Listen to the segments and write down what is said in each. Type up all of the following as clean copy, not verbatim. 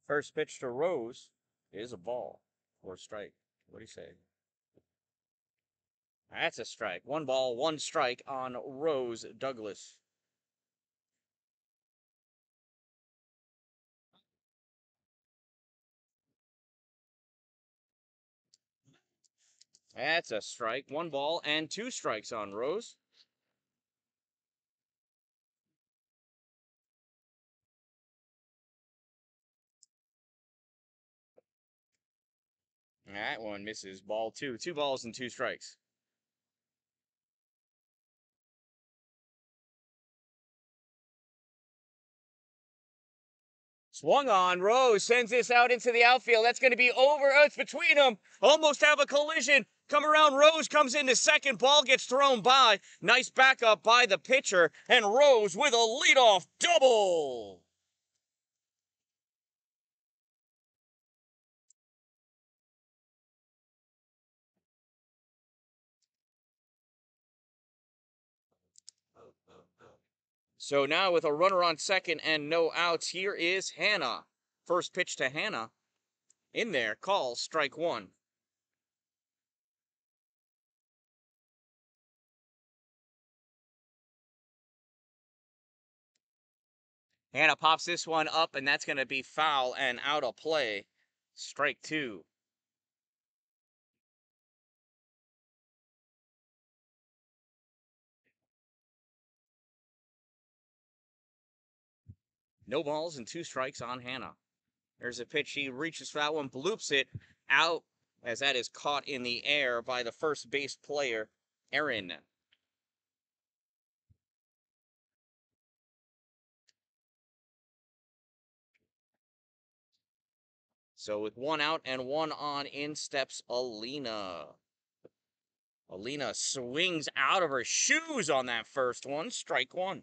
First pitch to Rose is a ball or a strike. What do you say? That's a strike. 1 ball, 1 strike on Rose Douglas. That's a strike. 1 ball and 2 strikes on Rose. That one misses. Ball 2. 2 balls and 2 strikes. Swung on. Rose sends this out into the outfield. That's going to be over. It's between them. Almost have a collision. Come around. Rose comes into second. Ball gets thrown by. Nice backup by the pitcher. And Rose with a leadoff double. So now with a runner on second and no outs, here is Hannah. First pitch to Hannah. In there, call, strike 1. Hannah pops this one up, and that's going to be foul and out of play. Strike 2. No balls and 2 strikes on Hannah. There's a pitch. He reaches for that one, bloops it out as that is caught in the air by the first base player, Aaron. So with 1 out and 1 on, in steps Alina. Alina swings out of her shoes on that first one. Strike 1.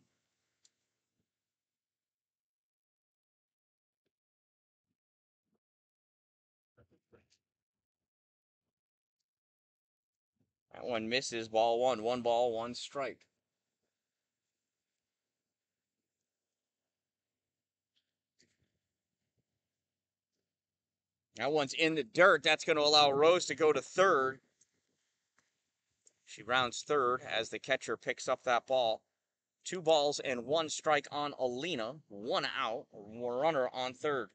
That one misses. Ball 1. 1 ball, 1 strike. That one's in the dirt. That's going to allow Rose to go to third. She rounds third as the catcher picks up that ball. 2 balls and 1 strike on Alina. 1 out. Runner on third.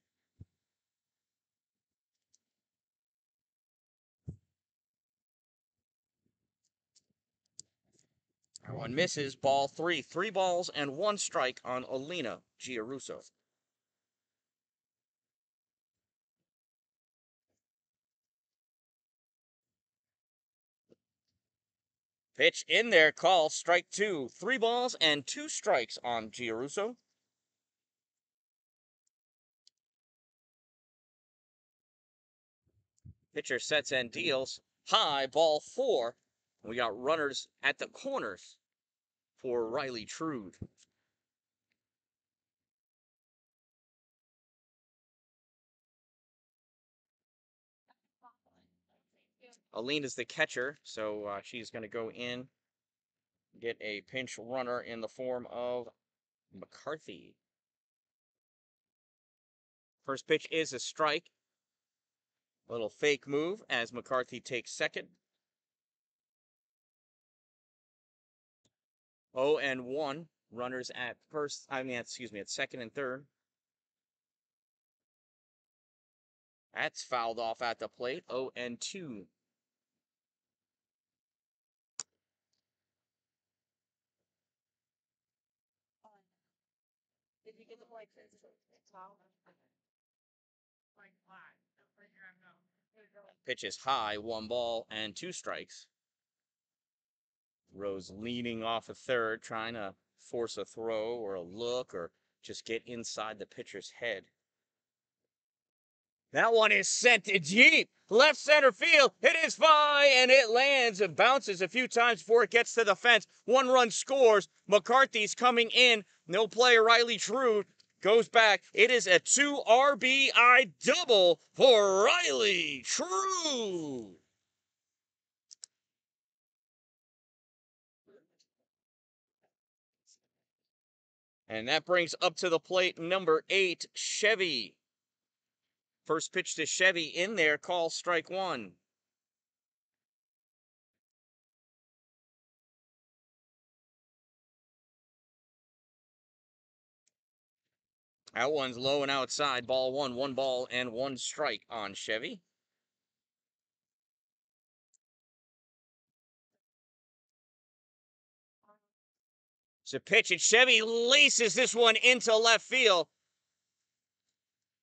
That one misses. Ball 3. 3 balls and 1 strike on Alina Giarusso. Pitch in there, call, strike 2. 3 balls and 2 strikes on Giarusso. Pitcher sets and deals. High, ball 4. We got runners at the corners for Riley Trude. Alina's the catcher, so she's going to go in, get a pinch runner in the form of McCarthy. First pitch is a strike. Little fake move as McCarthy takes second. 0-1. Runners at at second and third. That's fouled off at the plate. 0-2. Pitch is high, 1 ball and 2 strikes. Rose leaning off a third, trying to force a throw or a look or just get inside the pitcher's head. That one is sent deep. Left center field. It is fine, and it lands and bounces a few times before it gets to the fence. 1 run scores. McCarthy's coming in. No player, Riley Trude, goes back. It is a 2 RBI double for Riley Trude. And that brings up to the plate number 8, Chevy. First pitch to Chevy in there, call strike one. That one's low and outside, ball one. 1 ball and 1 strike on Chevy. It's a pitch, and Chevy laces this one into left field.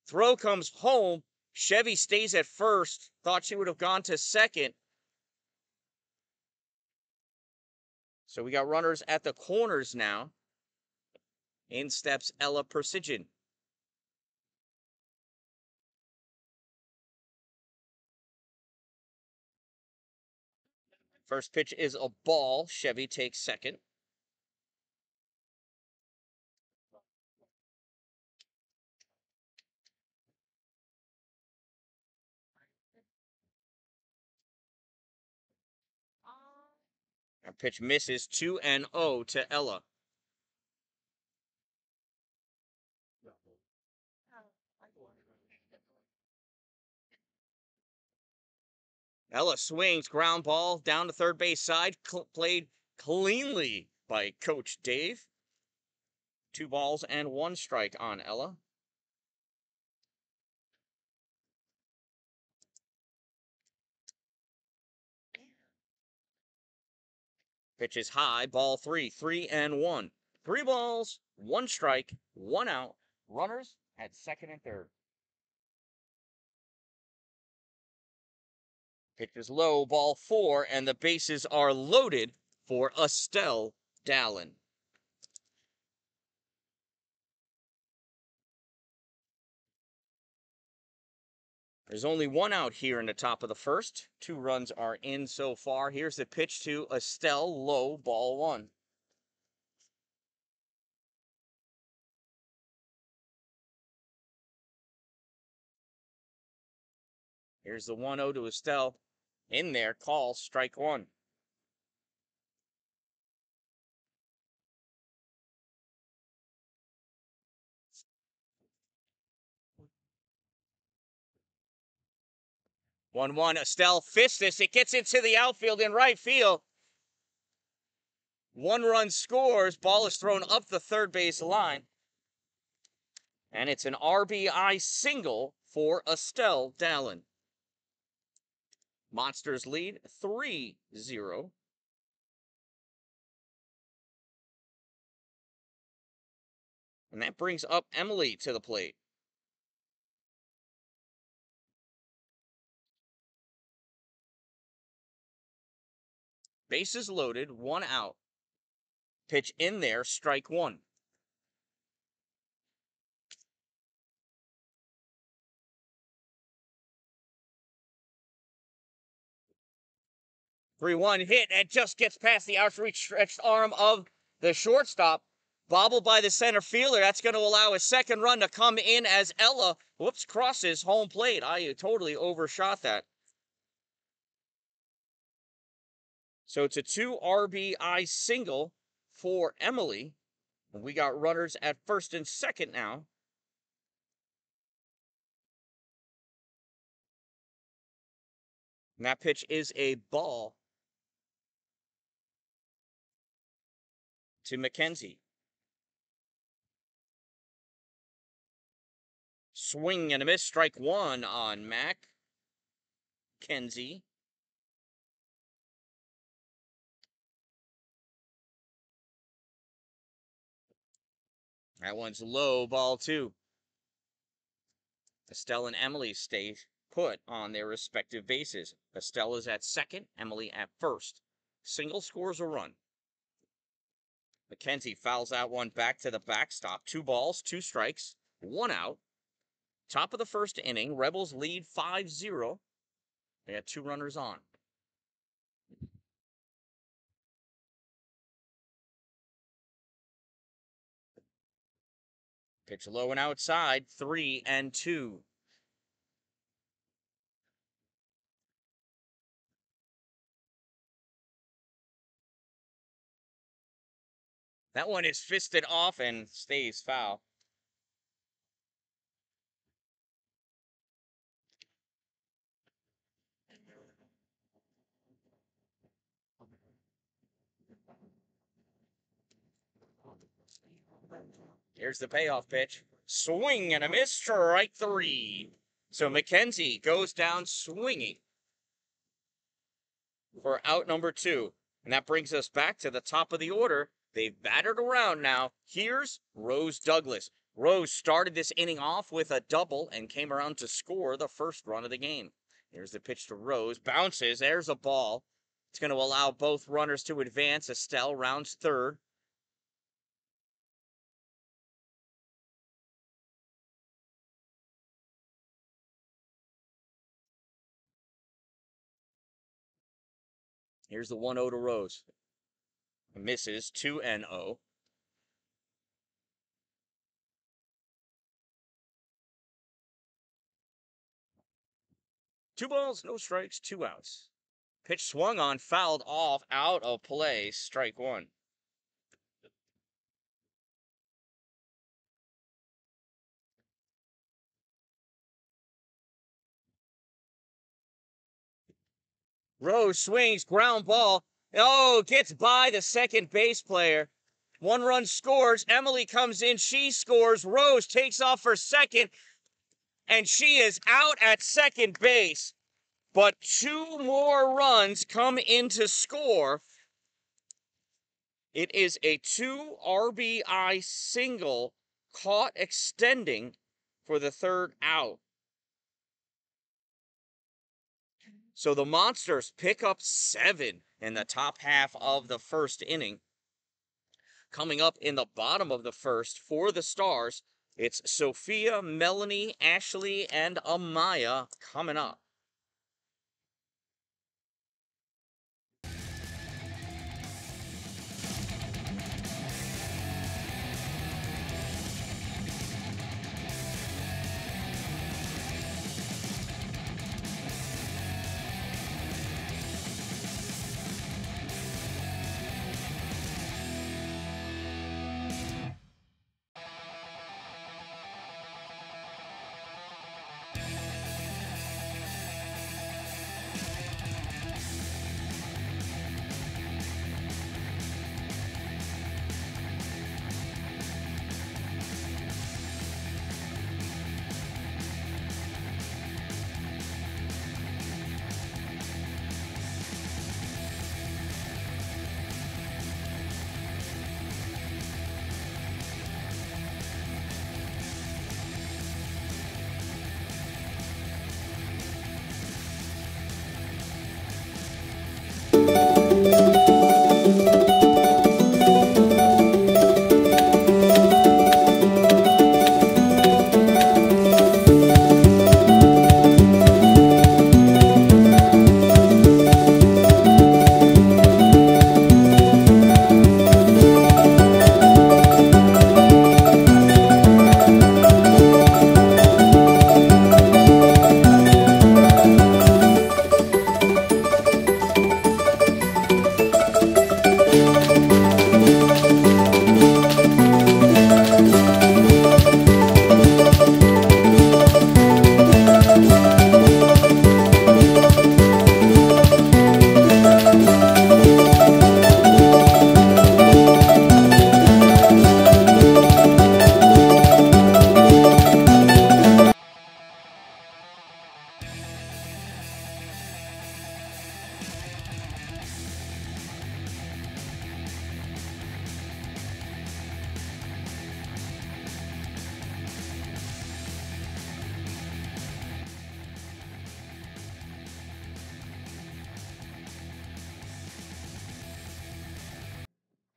Throw comes home. Chevy stays at first. Thought she would have gone to second. So we got runners at the corners now. In steps Ella Precision. First pitch is a ball. Chevy takes second. Our pitch misses 2-0 to Ella. Ella swings, ground ball down the third base side, played cleanly by Coach Dave. 2 balls and 1 strike on Ella. Pitch is high, ball 3, 3-1. 3 balls, 1 strike, 1 out. Runners at second and third. Pitch is low, ball 4, and the bases are loaded for Estelle Dallin. There's only 1 out here in the top of the first. 2 runs are in so far. Here's the pitch to Estelle, low, ball 1. Here's the 1-0 to Estelle. In there, call, strike 1. One. Estelle fists this. It gets into the outfield in right field. 1 run scores. Ball is thrown up the third base line. And it's an RBI single for Estelle Dallin. Monsters lead 3-0. And that brings up Emily to the plate. Bases loaded, 1 out. Pitch in there, strike 1. Three-one hit, and just gets past the outstretched arm of the shortstop. Bobbled by the center fielder. That's going to allow a second run to come in as Ella, crosses home plate. I totally overshot that. So it's a 2 RBI single for Emily. And we got runners at first and second now. And that pitch is a ball to McKenzie. Swing and a miss, strike 1 on Kenzie. That one's low, ball 2. Estelle and Emily stay put on their respective bases. Estelle is at second, Emily at first. Single scores a run. McKenzie fouls out one back to the backstop. 2 balls, 2 strikes, 1 out. Top of the first inning, Rebels lead 5-0. They had 2 runners on. Pitch low and outside, 3-2. That one is fisted off and stays foul. Here's the payoff pitch. Swing and a miss, strike 3. So McKenzie goes down swinging for out number 2. And that brings us back to the top of the order. They've battered around now. Here's Rose Douglas. Rose started this inning off with a double and came around to score the first run of the game. Here's the pitch to Rose. Bounces. There's a ball. It's going to allow both runners to advance. Estelle rounds third. Here's the 1-0 to Rose. Misses 2-0. 2 balls, no strikes, 2 outs. Pitch swung on, fouled off, out of play, strike 1. Rose swings, ground ball. Oh, gets by the second base player. 1 run scores. Emily comes in. She scores. Rose takes off for second. And she is out at second base. But 2 more runs come in to score. It is a 2 RBI single caught extending for the 3rd out. So the Monsters pick up 7 in the top half of the first inning. Coming up in the bottom of the first for the Stars, it's Sophia, Melanie, Ashley, and Amaya coming up.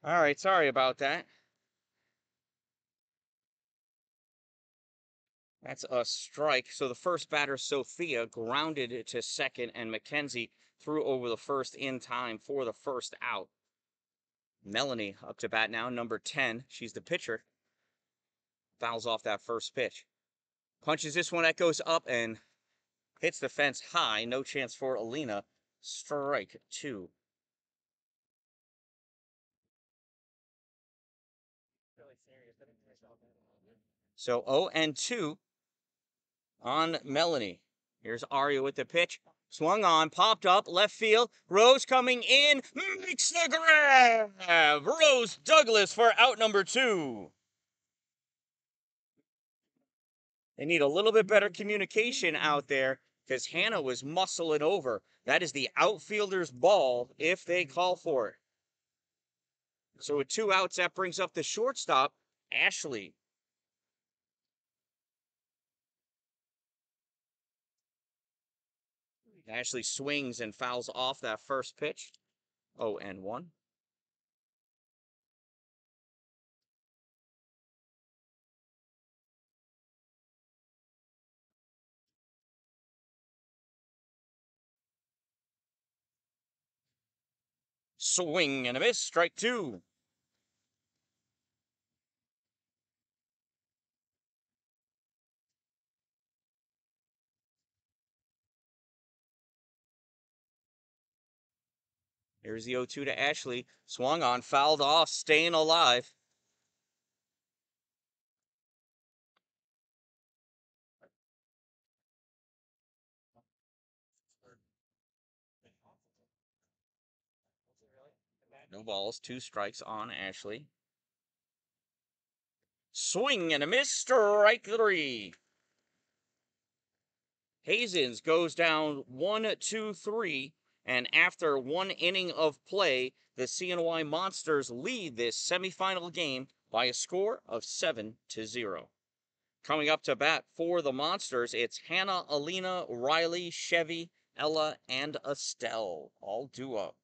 All right, sorry about that. That's a strike. So the first batter, Sophia, grounded it to second, and McKenzie threw over the first in time for the first out. Melanie up to bat now, number 10. She's the pitcher. Fouls off that first pitch. Punches this one that goes up and hits the fence high. No chance for Alina. Strike 2. So 0-2 on Melanie. Here's Aria with the pitch. Swung on, popped up, left field. Rose coming in, makes the grab. Rose Douglas for out number 2. They need a little bit better communication out there because Hannah was muscling over. That is the outfielder's ball if they call for it. So with 2 outs, that brings up the shortstop, Ashley. Ashley swings and fouls off that first pitch. 0-1. Swing and a miss, strike 2. Here's the 0-2 to Ashley. Swung on, fouled off, staying alive. No balls, 2 strikes on Ashley. Swing and a miss, strike 3. Hazens goes down 1-2-3, and after 1 inning of play, the CNY Monsters lead this semifinal game by a score of 7-0. Coming up to bat for the Monsters, it's Hannah, Alina, Riley, Chevy, Ella, and Estelle, all duo.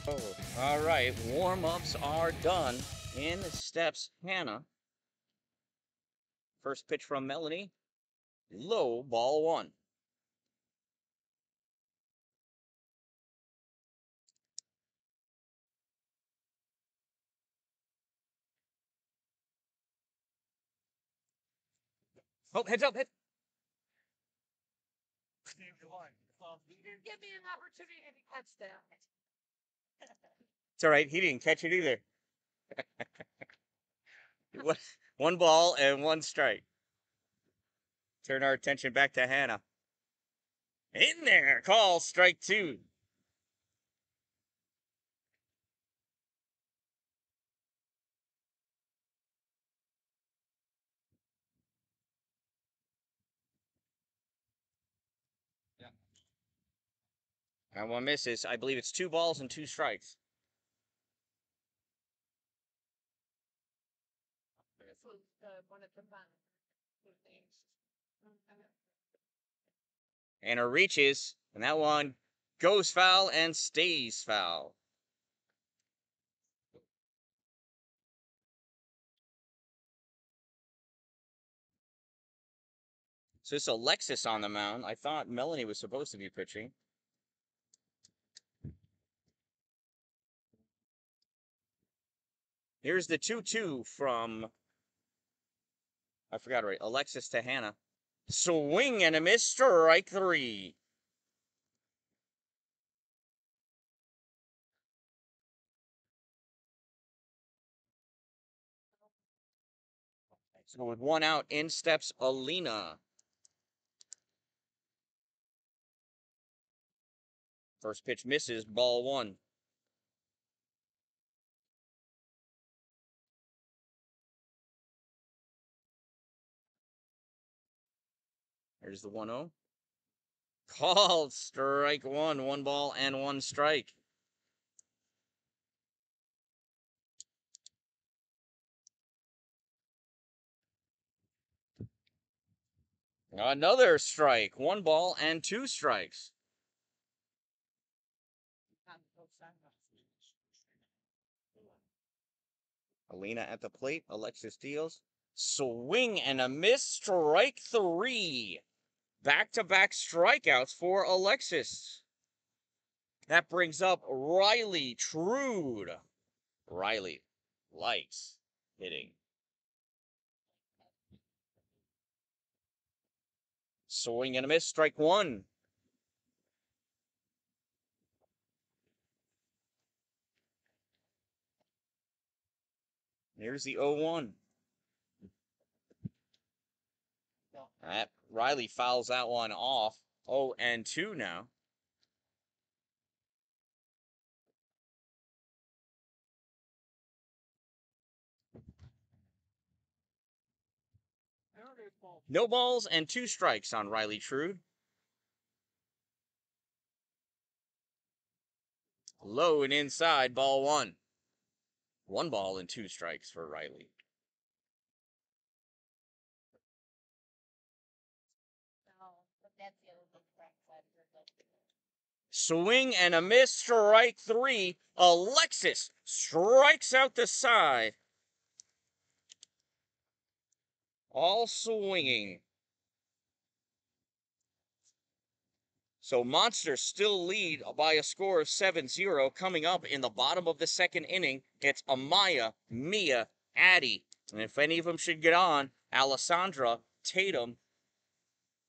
Oh, all right, warm-ups are done. In steps Hannah. First pitch from Melanie. Low, ball 1. Oh, heads up, hit. You didn't give me an opportunity to catch that. It's all right, he didn't catch it either. 1 ball and 1 strike. Turn our attention back to Hannah. In there, call strike 2. And 1 misses. I believe it's 2 balls and 2 strikes. This was one of the fun things. And her reaches, and that one goes foul and stays foul. So it's Alexis on the mound. I thought Melanie was supposed to be pitching. Here's the 2-2 from, I forgot right, Alexis to Hannah. Swing and a miss, strike 3. So with 1 out, in steps Alina. First pitch misses, ball 1. There's the 1-0. Called, strike 1, 1 ball and 1 strike. Another strike, 1 ball and 2 strikes. Alina at the plate, Alexis deals. Swing and a miss, strike 3. Back-to-back strikeouts for Alexis. That brings up Riley Trude. Riley likes hitting. Swing and a miss, strike 1. Here's the 0-1. Riley fouls that one off. 0-2 now. No balls and 2 strikes on Riley Trude. Low and inside, ball 1. 1 ball and 2 strikes for Riley. Swing and a miss, strike 3. Alexis strikes out the side. All swinging. So Monsters still lead by a score of 7-0. Coming up in the bottom of the 2nd inning, it's Amaya, Mia, Addie. And if any of them should get on, Alessandra, Tatum,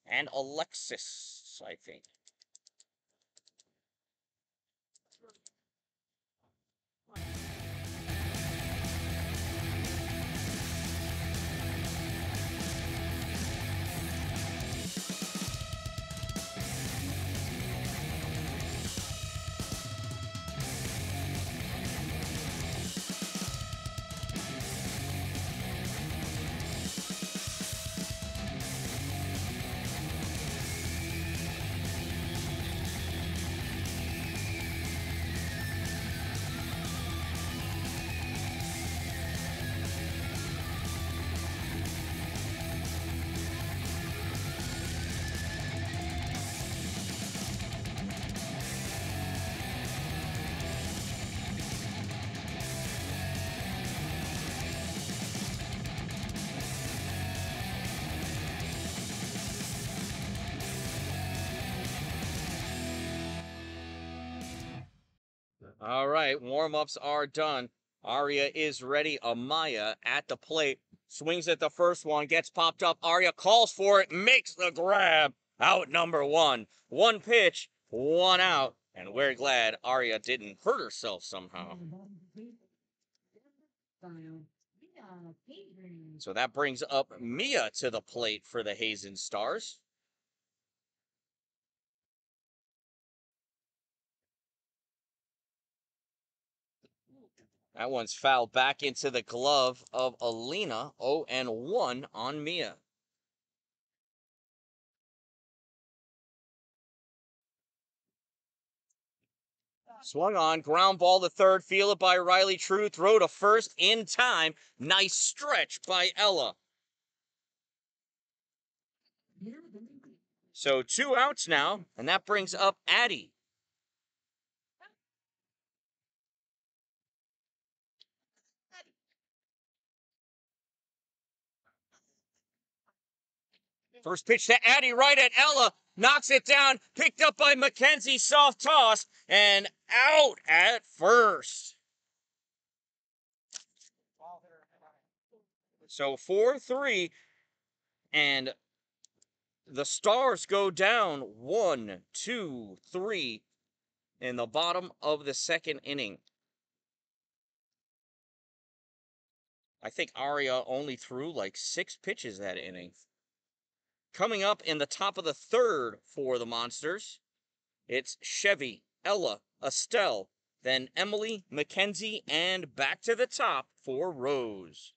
and Alexis, I think. All right, warm-ups are done. Arya is ready. Amaya at the plate. Swings at the first one, gets popped up. Arya calls for it, makes the grab. Out number 1. 1 pitch, 1 out. And we're glad Arya didn't hurt herself somehow. So that brings up Mia to the plate for the Hazens Stars. That one's fouled back into the glove of Alina. 0-1 on Mia. Swung on, ground ball to third, fielded by Riley Trude, throw to first in time. Nice stretch by Ella. So 2 outs now, and that brings up Addie. First pitch to Addie, right at Ella. Knocks it down, picked up by Mackenzie, soft toss, and out at first. So 4-3, and the Stars go down 1, 2, 3 in the bottom of the second inning. I think Arya only threw like 6 pitches that inning. Coming up in the top of the third for the Monsters, it's Chevy, Ella, Estelle, then Emily, Mackenzie, and back to the top for Rose.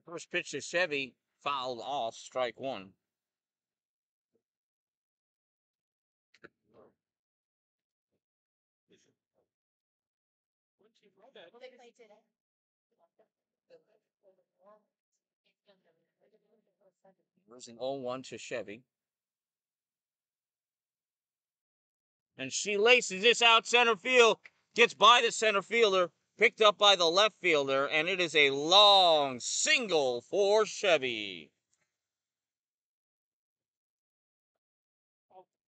First pitch to Chevy, fouled off, strike one. Losing 0-1 to Chevy. And she laces this out center field, gets by the center fielder, picked up by the left fielder, and it is a long single for Chevy.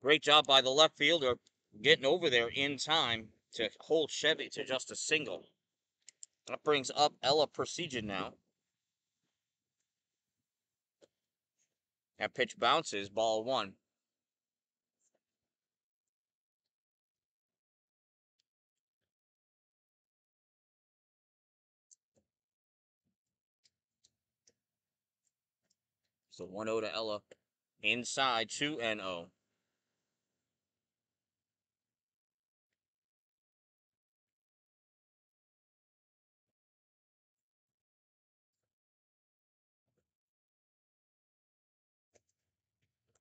Great job by the left fielder getting over there in time to hold Chevy to just a single. That brings up Ella Precision now. That pitch bounces, ball one. So 1-0 to Ella. Inside 2-0.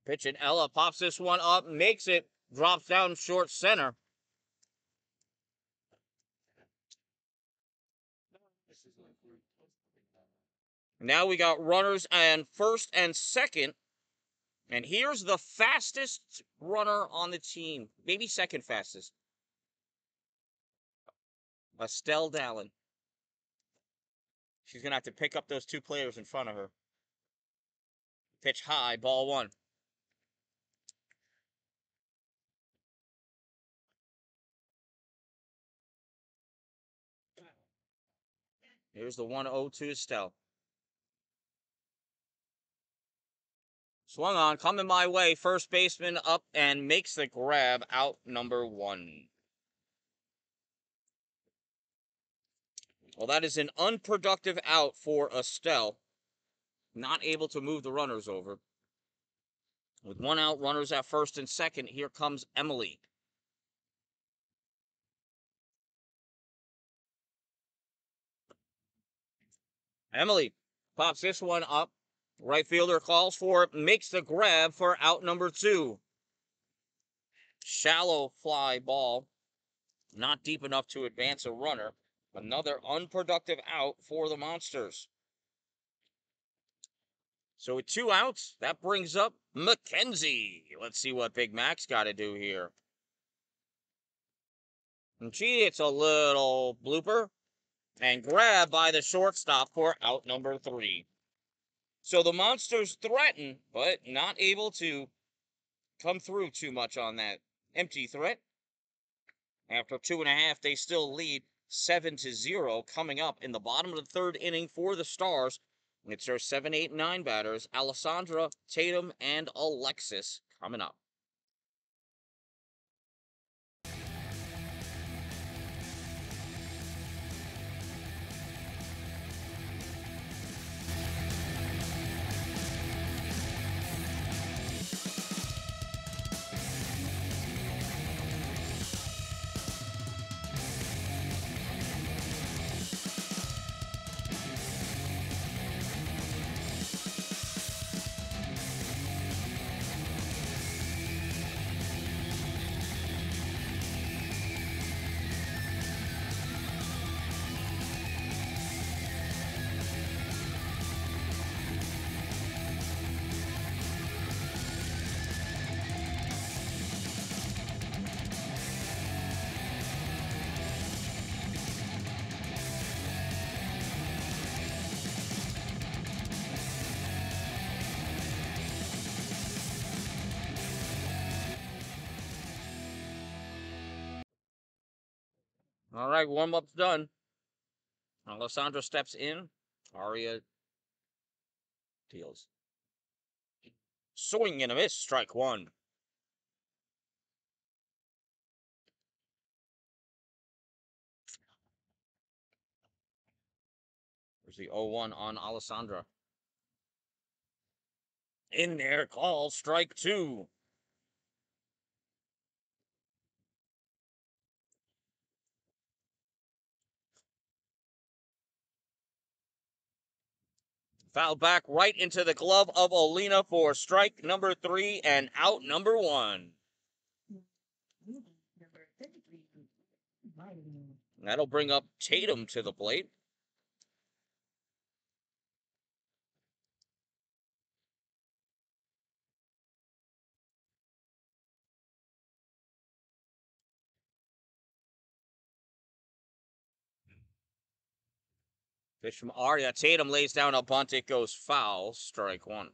Pitch and Ella pops this one up, makes it, drops down short center. Now we got runners and first and second. And here's the fastest runner on the team. Maybe second fastest. Dan-Dalin. She's going to have to pick up those 2 players in front of her. Pitch high, ball one. Here's the 1-0 to Estelle. Swung on, coming my way. First baseman up and makes the grab, out number 1. Well, that is an unproductive out for Estelle. Not able to move the runners over. With 1 out, runners at first and second, here comes Emily. Emily pops this one up. Right fielder calls for it, makes the grab for out number 2. Shallow fly ball. Not deep enough to advance a runner. Another unproductive out for the Monsters. So with 2 outs, that brings up Mackenzie. Let's see what Big Mac's got to do here. And gee, it's a little blooper. And grabbed by the shortstop for out number 3. So the monsters threaten, but not able to come through too much on that empty threat. After 2.5, they still lead 7-0 coming up in the bottom of the third inning for the Stars. It's their 7, 8, 9 batters, Alessandra, Tatum, and Alexis coming up. All right, warm-up's done. Alessandra steps in. Aria deals. Swing and a miss, strike one. There's the 0-1 on Alessandra. In there, call, strike two. Foul back right into the glove of Olina for strike number 3 and out number 1. That'll bring up Tatum to the plate. Pitch from Arya. Tatum lays down a bunt. It goes foul. Strike one.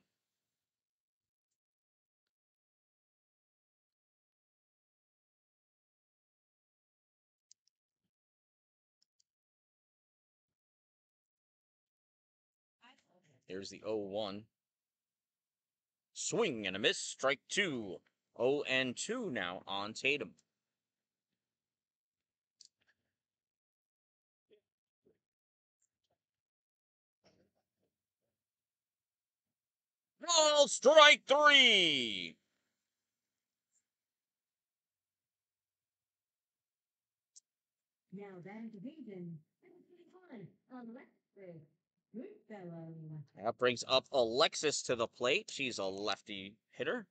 There's the 0-1. Swing and a miss. Strike two. 0-2 now on Tatum. Ball, strike three. Now that is Hazens. Alexis. Good fellow. That brings up Alexis to the plate. She's a lefty hitter.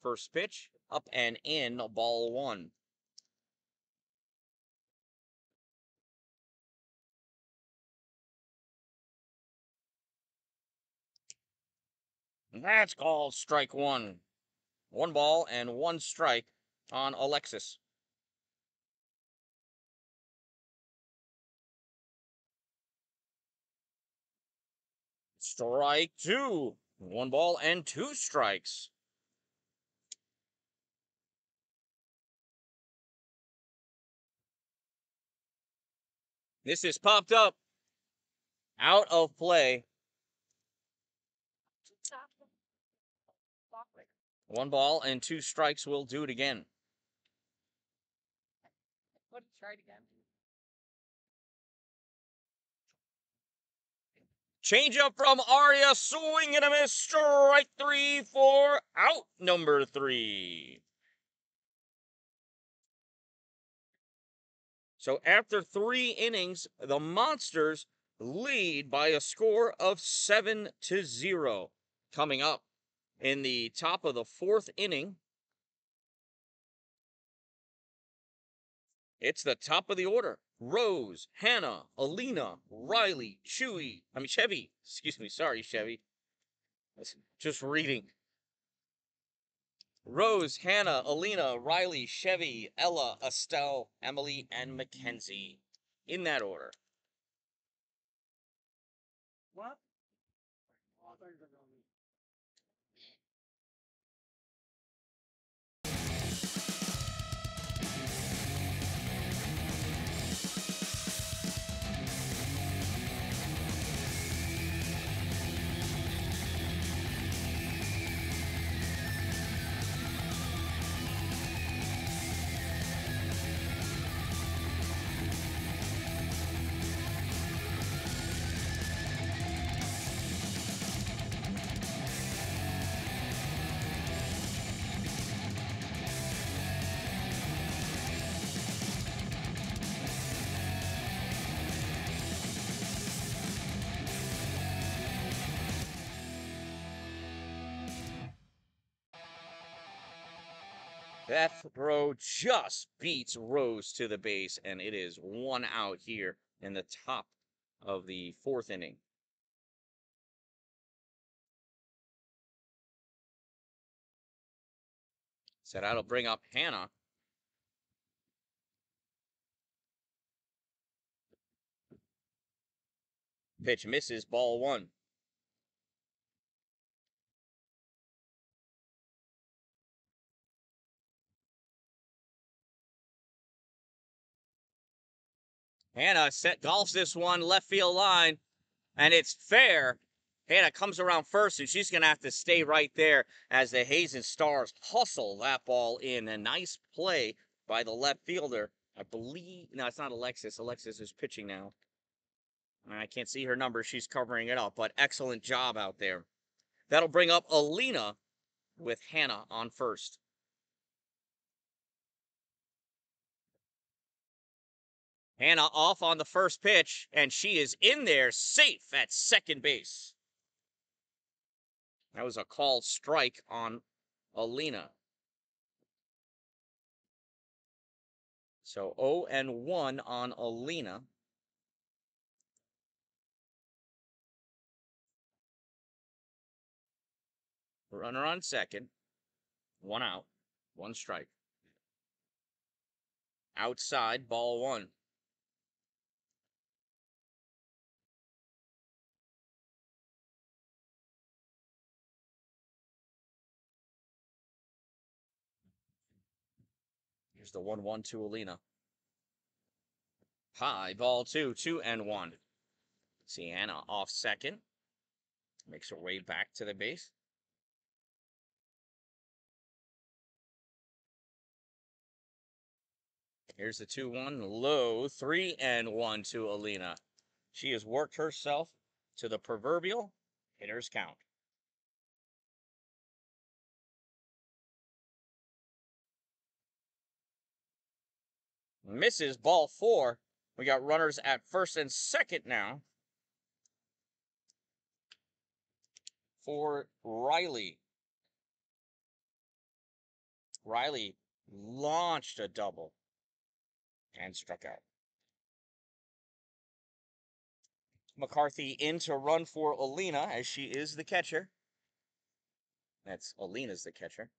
First pitch, up and in, ball one. That's called strike one. 1 ball and 1 strike on Alexis. Strike two. 1 ball and 2 strikes. This is popped up. Out of play. 1 ball and 2 strikes will do it again. Let's try it again. Change up from Arya, swing and a miss, strike 3 for out number 3. So after 3 innings, the Monsters lead by a score of 7-0. Coming up in the top of the 4th inning, it's the top of the order. Rose, Hannah, Alina, Riley, Chevy. Excuse me, sorry, Chevy. Just reading. Rose, Hannah, Alina, Riley, Chevy, Ella, Estelle, Emily, and Mackenzie. In that order. What? That throw just beats Rose to the base, and it is 1 out here in the top of the 4th inning. So that'll bring up Hannah. Pitch misses, ball 1. Hannah golfs this one left field line, and it's fair. Hannah comes around first, and she's going to have to stay right there as the Hazens Stars hustle that ball in. A nice play by the left fielder. I believe, no, it's not Alexis. Alexis is pitching now. I can't see her number. She's covering it up, but excellent job out there. That'll bring up Alina with Hannah on first. Hannah off on the first pitch, and she is in there safe at second base. That was a called strike on Alina. So 0-1 on Alina. Runner on second. 1 out. 1 strike. Outside, ball 1. Here's the 1-1 to Alina. High, ball 2, 2-1. See Hannah off second. Makes her way back to the base. Here's the 2-1, low, 3-1 to Alina. She has worked herself to the proverbial hitter's count. Misses, ball 4. We got runners at first and second now for Riley. Riley launched a double and struck out. McCarthy in to run for Alina as she is the catcher. That's Alina's the catcher.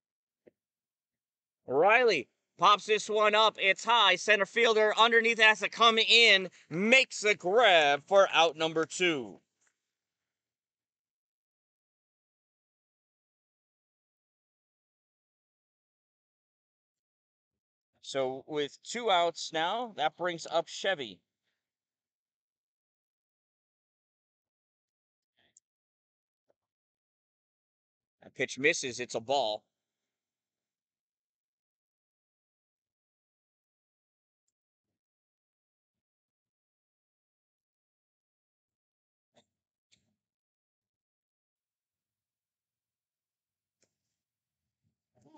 Riley pops this one up. It's high. Center fielder underneath has to come in. Makes a grab for out number 2. So with 2 outs now, that brings up Chevy. That pitch misses. It's a ball.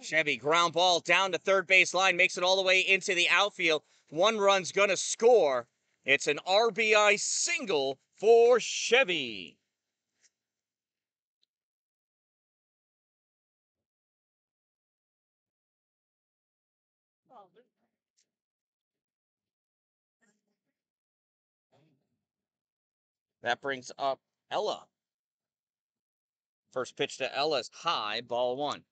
Chevy ground ball down to third base line, makes it all the way into the outfield. 1 run's gonna score. It's an RBI single for Chevy. That brings up Ella. First pitch to Ella's high, ball 1.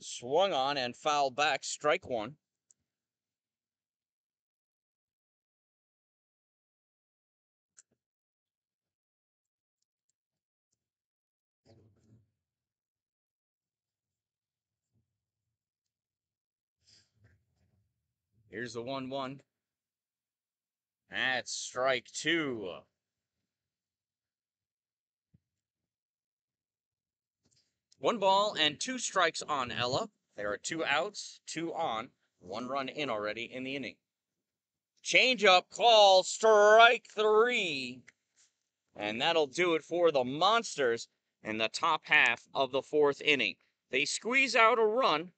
Swung on and fouled back, strike 1. Here's the 1-1. That's strike 2. 1 ball and 2 strikes on Ella. There are 2 outs, 2 on, 1 run in already in the inning. Change-up call, strike 3. And that'll do it for the Monsters in the top half of the 4th inning. They squeeze out a run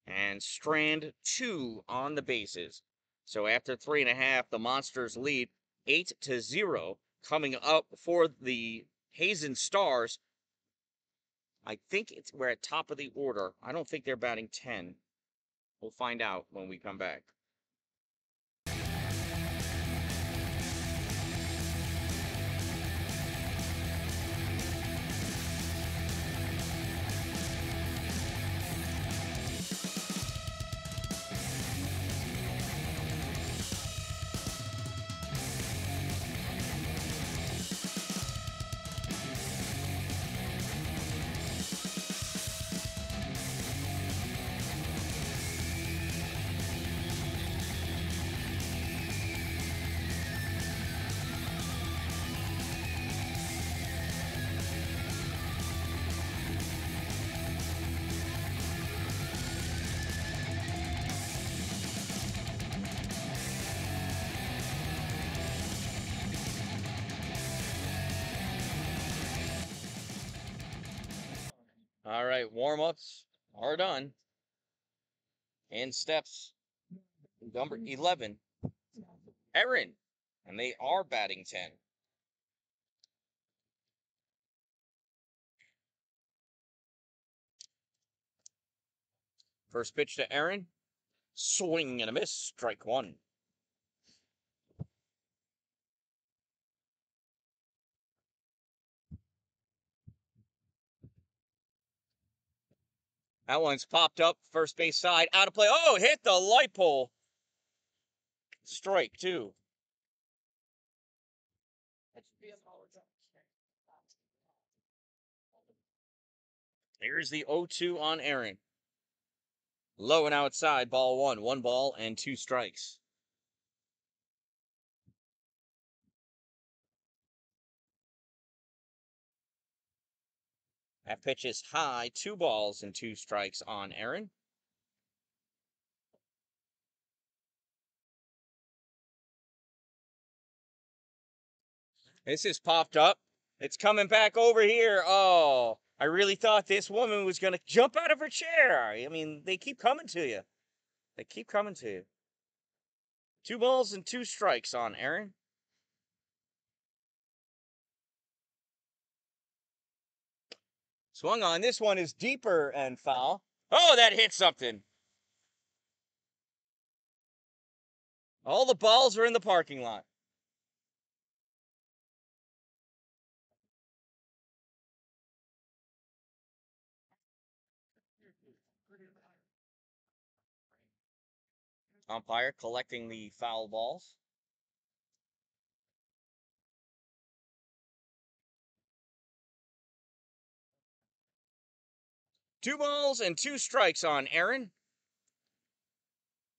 and strand 2 on the bases. So after 3.5, the Monsters lead 8-0. Coming up for the Hazens Stars, I think we're at top of the order. I don't think they're batting 10. We'll find out when we come back. All right, warm-ups are done. And steps. Number 11, Aaron. And they are batting 10. First pitch to Aaron. Swing and a miss. Strike one. That one's popped up. First base side. Out of play. Oh, hit the light pole. Strike two. Here's the 0-2 on Aaron. Low and outside. Ball one. 1 ball and 2 strikes. That pitch is high. 2 balls and 2 strikes on Aaron. This is popped up. It's coming back over here. Oh, I really thought this woman was going to jump out of her chair. I mean, they keep coming to you. They keep coming to you. 2 balls and 2 strikes on Aaron. Swung on. This one is deeper and foul. Oh, that hit something. All the balls are in the parking lot. Umpire collecting the foul balls. Two balls and 2 strikes on Aaron.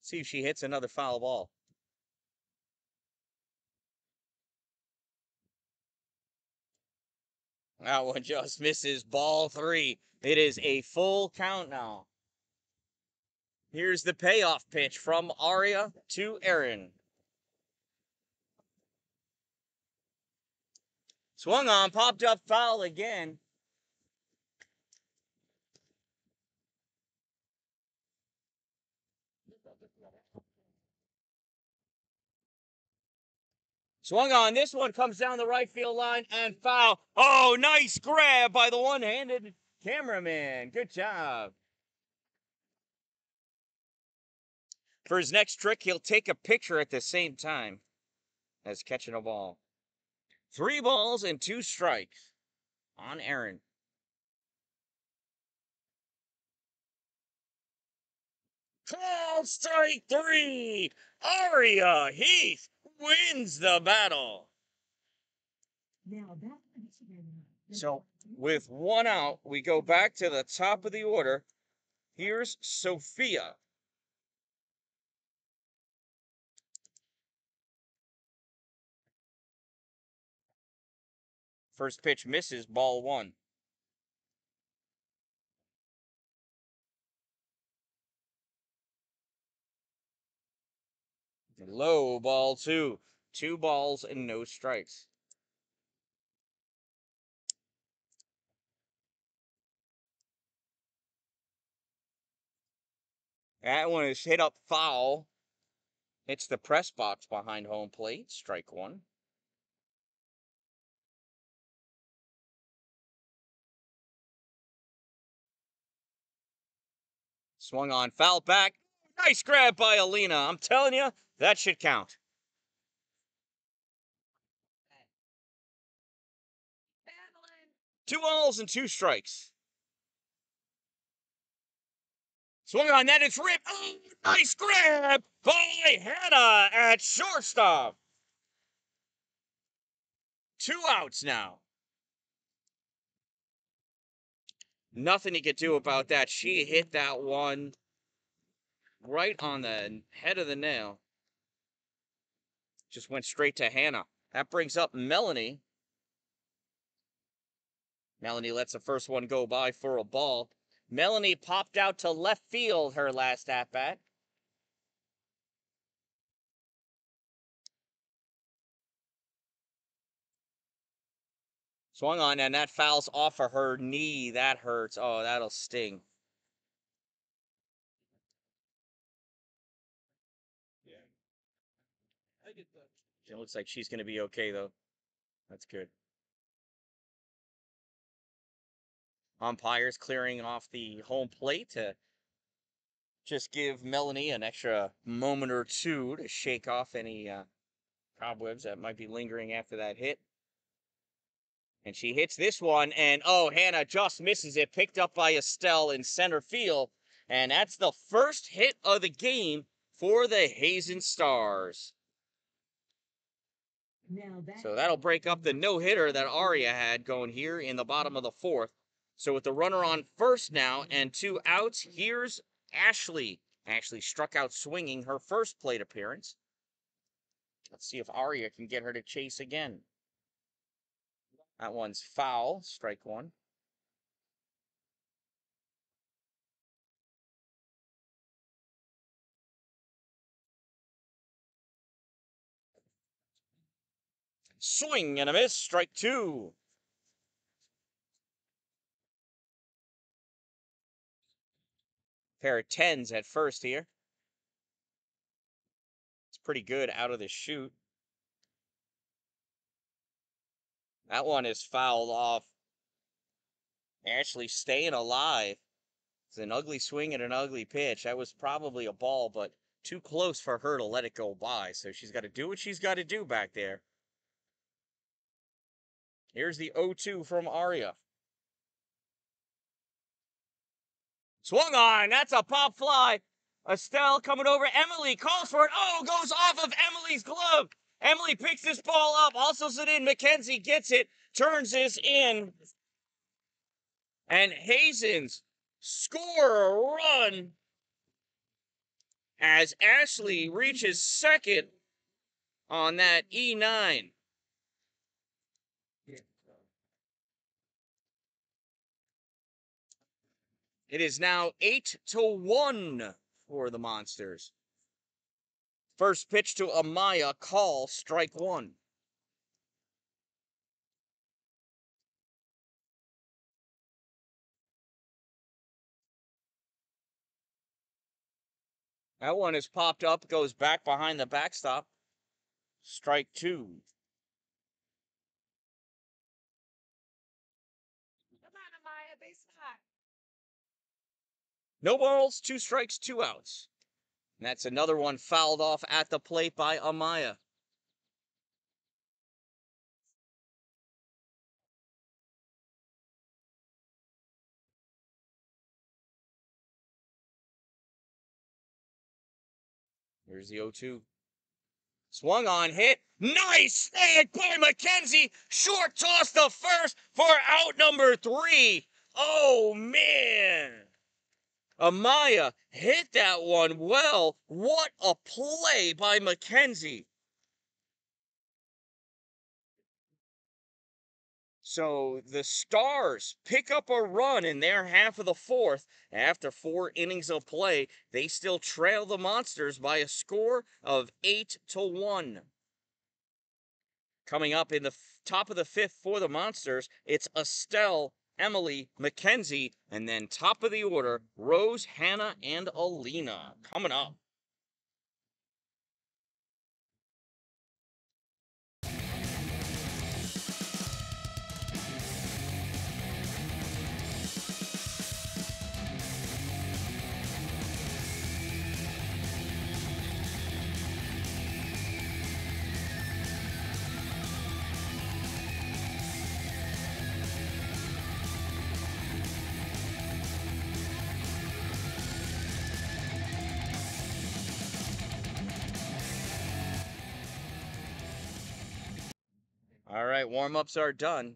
See if she hits another foul ball. That one just misses. Ball 3. It is a full count now. Here's the payoff pitch from Aria to Aaron. Swung on, popped up foul again. Swung on. This one comes down the right field line and foul. Oh, nice grab by the one-handed cameraman. Good job. For his next trick, he'll take a picture at the same time as catching a ball. 3 balls and 2 strikes on Aaron. Call strike 3. Aria Heath wins the battle. So with 1 out, we go back to the top of the order. Here's Sophia. First pitch misses, ball 1. Low, ball 2. 2 balls and no strikes. That one is hit up foul. It's the press box behind home plate. Strike one. Swung on, foul back. Nice grab by Alina. I'm telling you, that should count. Dan-Dalin. 2 balls and 2 strikes. Swung on that, it's ripped. Oh, nice grab by Hannah at shortstop. 2 outs now. Nothing you could do about that. She hit that one right on the head of the nail. Just went straight to Hannah. That brings up Melanie. Melanie lets the first one go by for a ball. Melanie popped out to left field her last at-bat. Swung on, and that fouls off of her knee. That hurts. Oh, that'll sting. Yeah. I get that. It looks like she's going to be okay, though. That's good. Umpires clearing off the home plate to just give Melanie an extra moment or two to shake off any cobwebs that might be lingering after that hit. And she hits this one, and oh, Hannah just misses it, picked up by Estelle in center field. And that's the first hit of the game for the Hazens Stars. So that'll break up the no-hitter that Aria had going here in the bottom of the 4th. So with the runner on first now and 2 outs, here's Ashley. Ashley struck out swinging her first plate appearance. Let's see if Aria can get her to chase again. That one's foul, strike one. Swing and a miss, strike two. Pair of 10s at first here. It's pretty good out of the chute. That one is fouled off. Ashley staying alive. It's an ugly swing and an ugly pitch. That was probably a ball, but too close for her to let it go by. So she's got to do what she's got to do back there. Here's the 0-2 from Aria. Swung on. That's a pop fly. Estelle coming over. Emily calls for it. Oh, goes off of Emily's glove. Emily picks this ball up. Also sit in. Mackenzie gets it. Turns this in. And Hazens score a run as Ashley reaches second on that E9. It is now 8-1 for the Monsters. First pitch to Amaya, call, strike one. That one is popped up, goes back behind the backstop. Strike two. Come on, Amaya, base hot. No balls, 2 strikes, 2 outs. And that's another one fouled off at the plate by Amaya. Here's the 0-2. Swung on, hit. Nice snag by Mackenzie. Short toss to first for out number 3. Oh, man. Amaya hit that one well. What a play by Mackenzie. So the Stars pick up a run in their half of the 4th. After 4 innings of play, they still trail the Monsters by a score of 8-1. Coming up in the top of the 5th for the Monsters, it's Estelle, Emily, Mackenzie, and then top of the order, Rose, Hannah, and Alina. Coming up. right, warm-ups are done.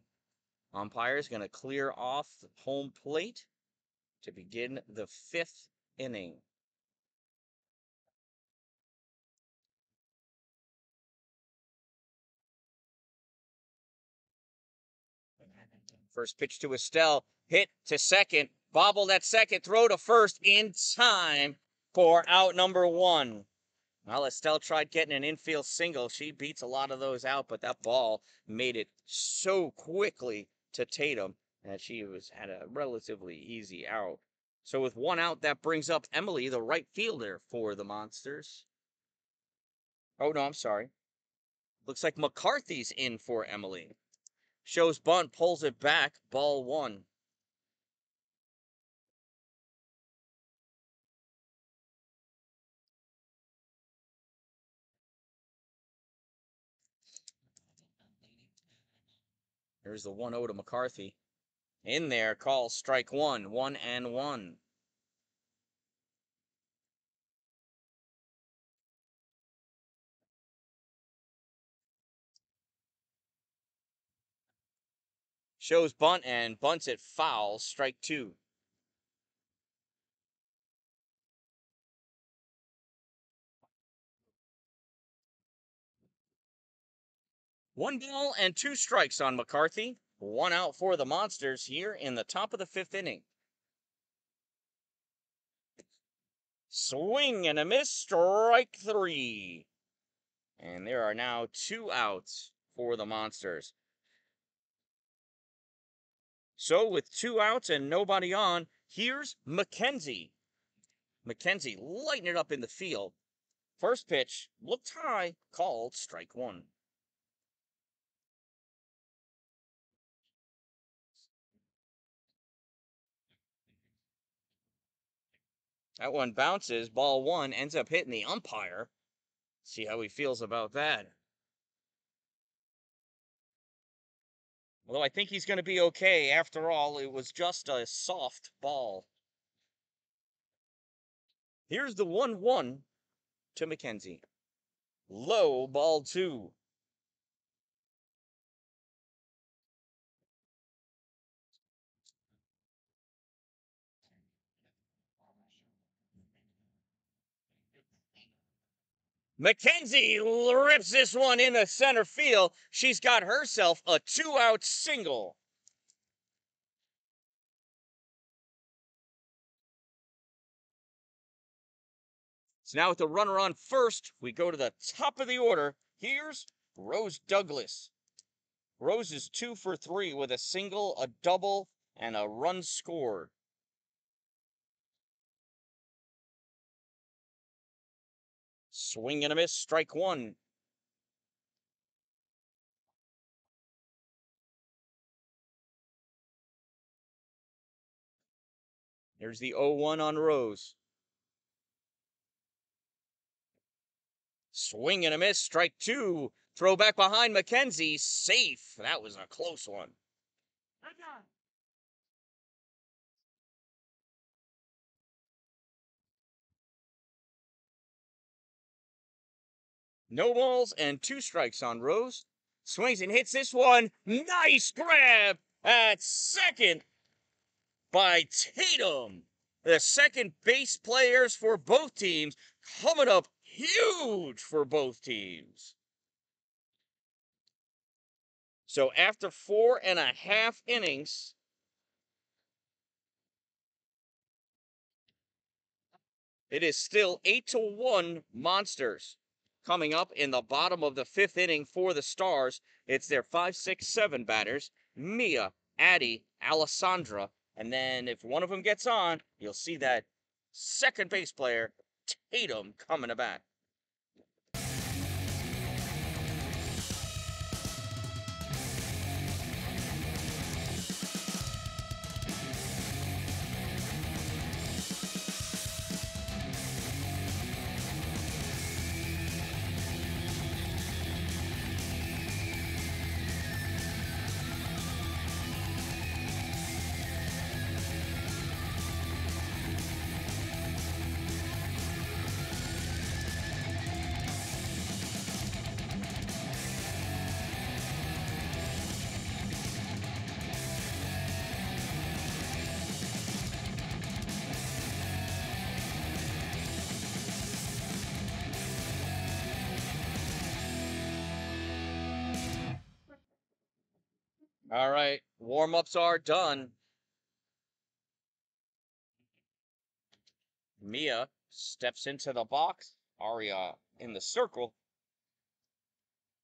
Umpire's going to clear off the home plate to begin the 5th inning. First pitch to Estelle, hit to second, bobbled at second, throw to first in time for out number 1. Well, Estelle tried getting an infield single. She beats a lot of those out, but that ball made it so quickly to Tatum that she had a relatively easy out. So with 1 out, that brings up Emily, the right fielder for the Monsters. Oh, no, I'm sorry. Looks like McCarthy's in for Emily. Shows bunt, pulls it back, ball 1. There's the 1-0 to McCarthy. In there, calls strike 1, 1-1. Shows bunt and bunts it foul, strike 2. One ball and 2 strikes on McCarthy. 1 out for the Monsters here in the top of the 5th inning. Swing and a miss, strike 3. And there are now 2 outs for the Monsters. So with 2 outs and nobody on, here's McKenzie. McKenzie lighting it up in the field. First pitch looked high, called strike 1. That one bounces, ball 1, ends up hitting the umpire. See how he feels about that. Although I think he's going to be okay. After all, it was just a soft ball. Here's the 1-1 to McKenzie. Low, ball 2. McKenzie rips this one into center field. She's got herself a 2-out single. So now with the runner on first, we go to the top of the order. Here's Rose Douglas. Rose is 2 for 3 with a single, a double, and a run scored. Swing and a miss, strike 1. There's the 0-1 on Rose. Swing and a miss, strike 2. Throw back behind McKenzie, safe. That was a close one. No balls and 2 strikes on Rose. Swings and hits this one. Nice grab at second by Tatum. The second base players for both teams coming up huge for both teams. So after 4.5 innings, it is still 8-1 Monsters. Coming up in the bottom of the 5th inning for the Stars, it's their 5, 6, 7 batters, Mia, Addie, Alessandra, and then if one of them gets on, you'll see that second base player, Tatum, coming to bat. All right, warm-ups are done. Mia steps into the box. Aria in the circle.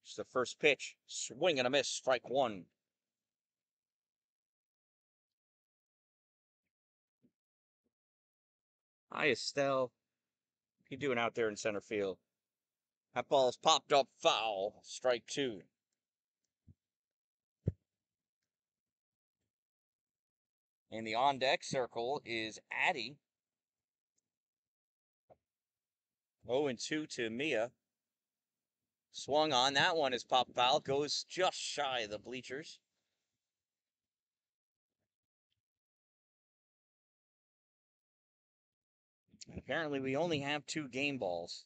It's the first pitch. Swing and a miss. Strike one. Hi, Estelle. What you doing out there in center field? That ball's popped up foul. Strike two. In the on-deck circle is Addie. 0-2 to Mia. Swung on. That one is popped foul. Goes just shy of the bleachers. And apparently we only have 2 game balls.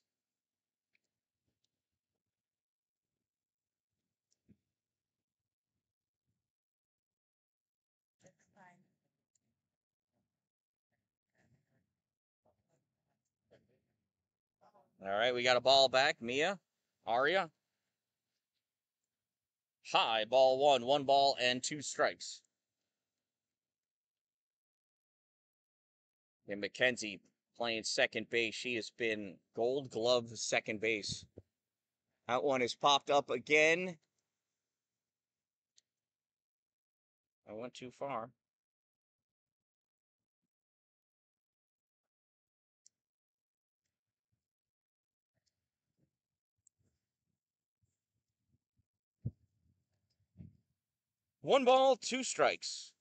All right, we got a ball back. Mia, Aria. High, ball one. 1 ball and 2 strikes. And Mackenzie playing second base. She has been Gold Glove second base. That one is popped up again. I went too far. One ball, 2 strikes.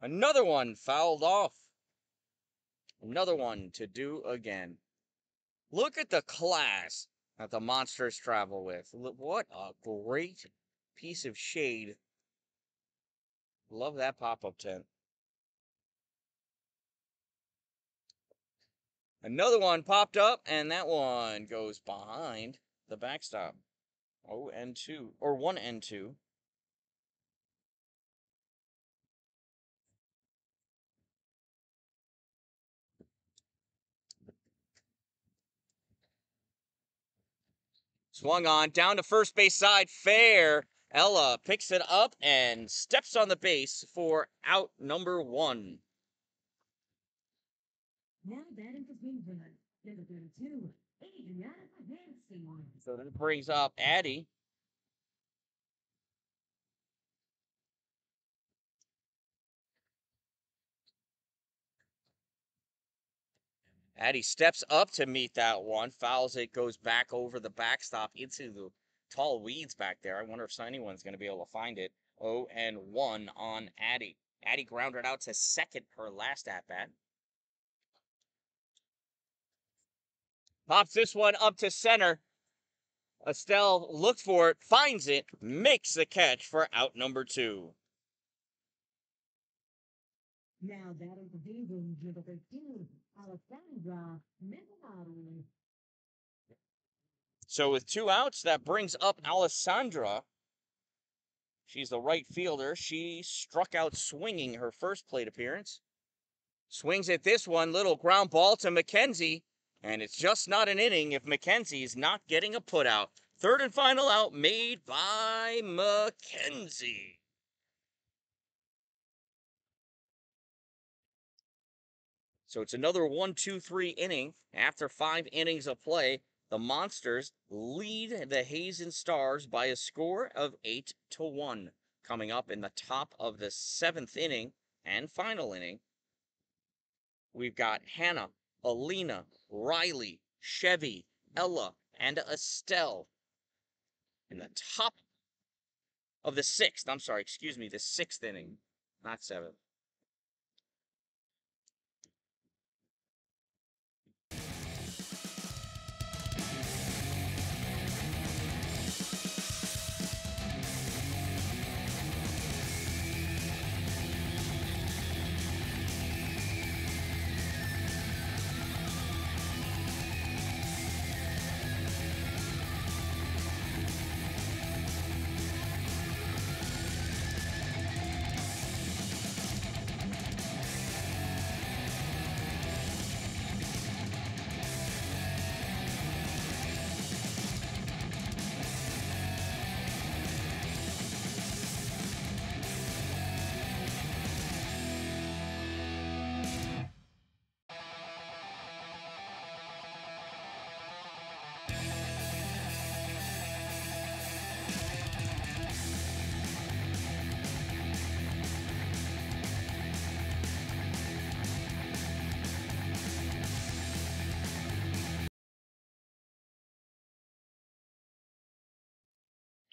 Another one fouled off. Another one to do again. Look at the class that the monsters travel with. What a great piece of shade. Love that pop-up tent. Another one popped up, and that one goes behind the backstop. 0-2, or 1-2. Swung on, down to first base side, fair. Ella picks it up and steps on the base for out number 1. Now batting for Greenwood, number 32, Hazens. So that brings up Addie. Addie steps up to meet that one, fouls it, goes back over the backstop into the tall weeds back there. I wonder if anyone's going to be able to find it. 0-1 on Addie. Addie grounded out to second her last at-bat. Pops this one up to center. Estelle looks for it, finds it, makes the catch for out number 2. Now batting for Hazens, number 13, Mahar. So with 2 outs, that brings up Alessandra. She's the right fielder. She struck out swinging her first plate appearance. Swings at this one, little ground ball to Mackenzie. And it's just not an inning if Mackenzie's not getting a putout. Third and final out made by Mackenzie. So it's another 1-2-3 inning. After 5 innings of play, the Monsters lead the Hazens Stars by a score of 8-1. Coming up in the top of the 7th inning and final inning, we've got Hannah, Alina, Riley, Chevy, Ella, and Estelle in the top of the 6th. I'm sorry, excuse me, the 6th inning, not 7th.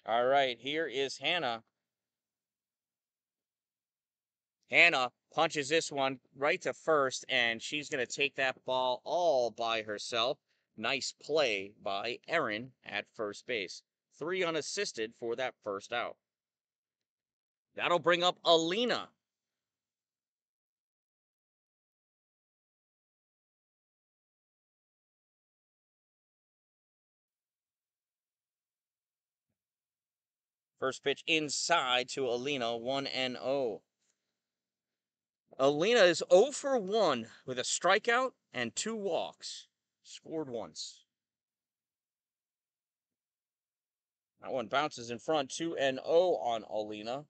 All right, here is Hannah. Hannah punches this one right to first, and she's going to take that ball all by herself. Nice play by Erin at first base. 3 unassisted for that first out. That'll bring up Alina. First pitch inside to Alina, 1-0. Alina is 0 for 1 with a strikeout and 2 walks. Scored once. That one bounces in front, 2-0 on Alina.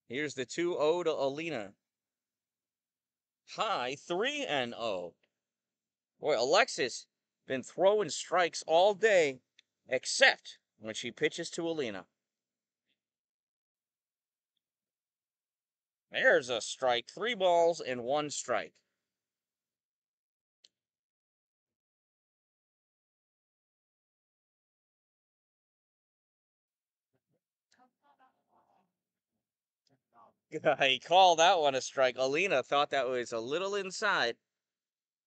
Here's the 2-0 to Alina. High 3-0. Boy, Alexis been throwing strikes all day, except when she pitches to Alina. There's a strike. 3 balls and 1 strike. I call that one a strike. Alina thought that was a little inside.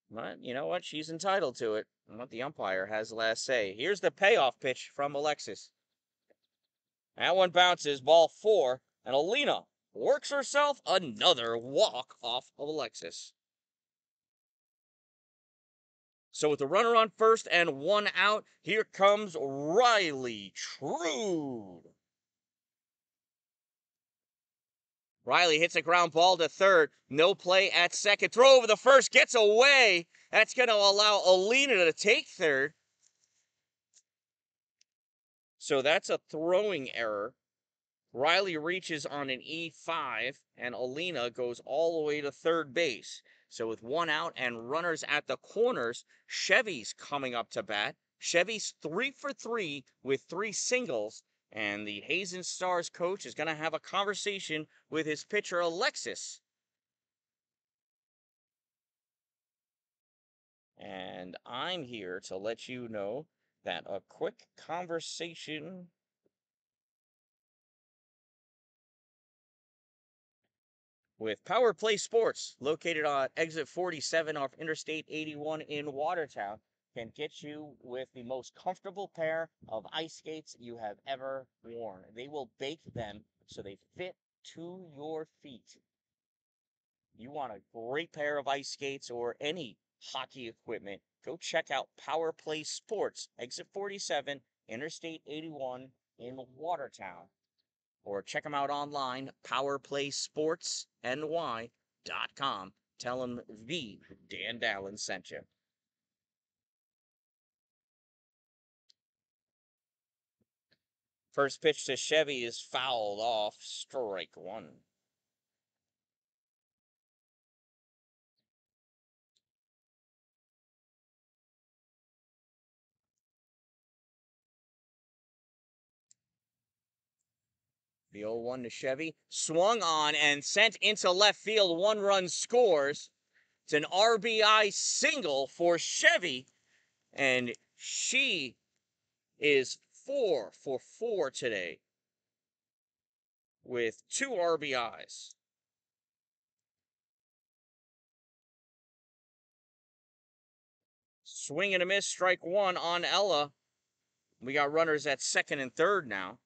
But you know what? She's entitled to it. And what the umpire has the last say. Here's the payoff pitch from Alexis. That one bounces, ball 4, and Alina works herself another walk off of Alexis. So with the runner on first and 1 out, here comes Riley Trude. Riley hits a ground ball to third. No play at second. Throw over the first. Gets away. That's going to allow Alina to take third. So that's a throwing error. Riley reaches on an E5, and Alina goes all the way to third base. So with 1 out and runners at the corners, Chevy's coming up to bat. Chevy's 3 for 3 with 3 singles. And the Hazens Stars coach is going to have a conversation with his pitcher, Alexis. And I'm here to let you know that a quick conversation with Power Play Sports, located on exit 47 off Interstate 81 in Watertown, can get you with the most comfortable pair of ice skates you have ever worn. They will bake them so they fit to your feet. You want a great pair of ice skates or any hockey equipment, go check out Power Play Sports, exit 47, Interstate 81 in Watertown. Or check them out online, powerplaysportsny.com. Tell them the Dan-Dalin sent you. First pitch to Chevy is fouled off, strike 1. The 0-1 to Chevy, swung on and sent into left field. 1 run scores. It's an RBI single for Chevy, and she is 4 for 4 today with 2 RBIs. Swing and a miss, strike 1 on Ella. We got runners at second and third now.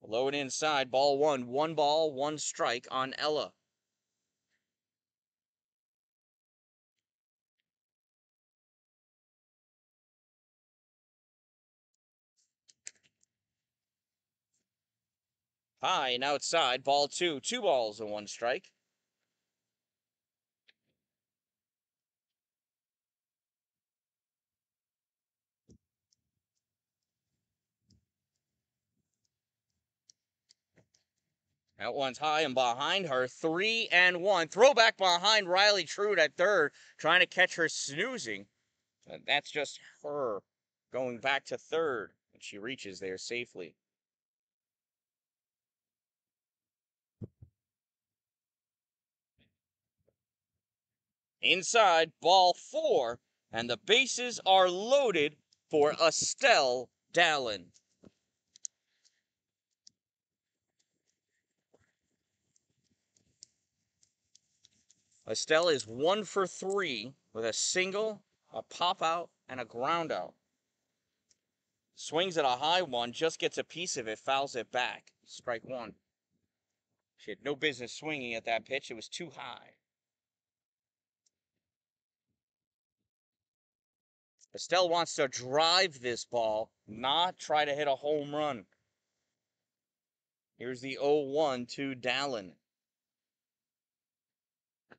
Low and inside, ball 1. 1 ball, 1 strike on Ella. High and outside, ball 2. 2 balls and 1 strike. That one's high and behind her. 3-1. Throwback behind Riley Trude at third, trying to catch her snoozing. That's just her going back to third, and she reaches there safely. Inside, ball 4, and the bases are loaded for Estelle Dallin. Estelle is 1 for 3 with a single, a pop out, and a ground out. Swings at a high one, just gets a piece of it, fouls it back. Strike 1. She had no business swinging at that pitch. It was too high. Estelle wants to drive this ball, not try to hit a home run. Here's the 0-1 to Dallin.